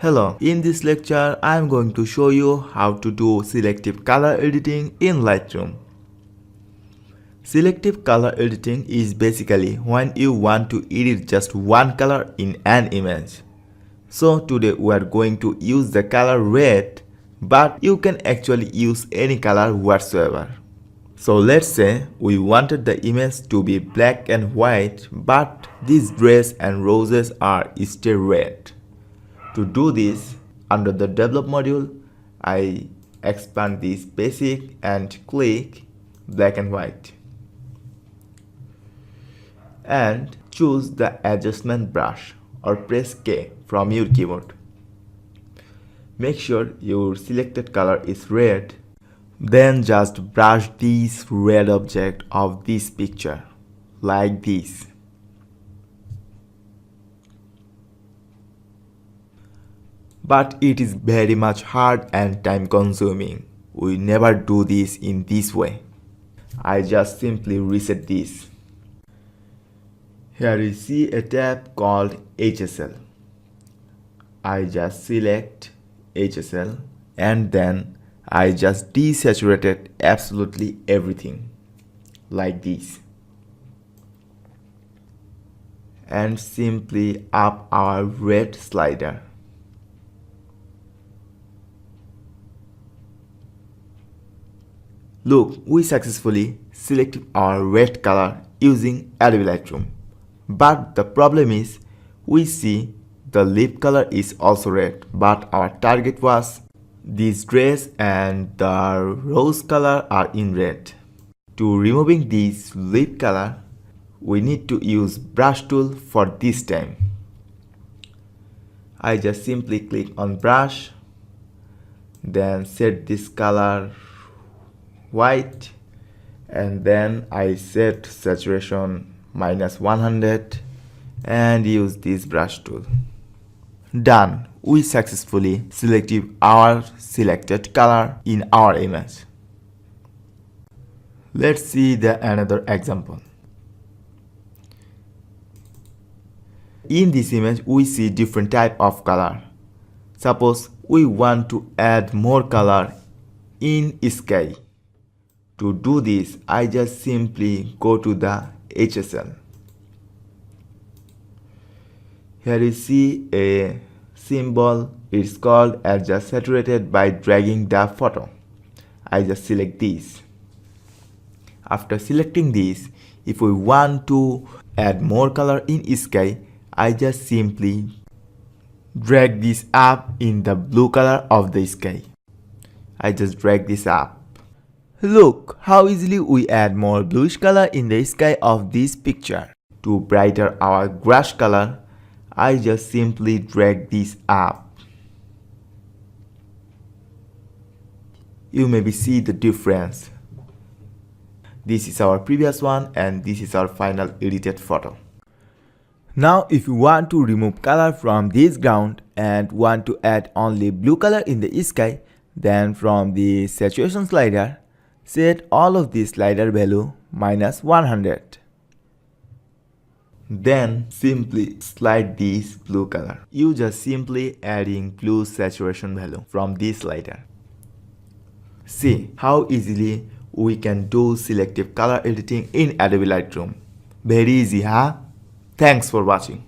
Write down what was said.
Hello, in this lecture I am going to show you how to do selective color editing in Lightroom. Selective color editing is basically when you want to edit just one color in an image. So today we are going to use the color red, but you can actually use any color whatsoever. So let's say we wanted the image to be black and white, but these grays and roses are still red. To do this, under the develop module, I expand this basic and click black and white. And choose the adjustment brush or press K from your keyboard. Make sure your selected color is red. Then just brush this red object of this picture like this. But it is very much hard and time consuming. We never do this in this way. I just simply reset this. Here you see a tab called HSL. I just select HSL and then I just desaturated absolutely everything like this. And simply up our red slider. Look, we successfully selected our red color using Adobe Lightroom. But the problem is, we see the lip color is also red, but our target was these grays and the rose color are in red. To removing this lip color, we need to use brush tool for this time. I just simply click on brush, then set this color white, and then I set saturation -100 and use this brush tool. Done. We successfully selected our selected color in our image. Let's see another example. In this image we see different type of color. Suppose we want to add more color in sky. To do this, I just simply go to the HSL. Here you see a symbol. It's called adjust saturated by dragging the photo. I just select this. After selecting this, if we want to add more color in sky, I just simply drag this up in the blue color of the sky. I just drag this up. Look how easily we add more bluish color in the sky of this picture. To brighten our brush color, I just simply drag this up. You maybe see the difference. This is our previous one and this is our final edited photo. Now if you want to remove color from this ground and want to add only blue color in the sky, then from the saturation slider, set all of this slider value -100. Then simply slide this blue color. You just simply adding blue saturation value from this slider. See how easily we can do selective color editing in Adobe Lightroom. Very easy, huh? Thanks for watching.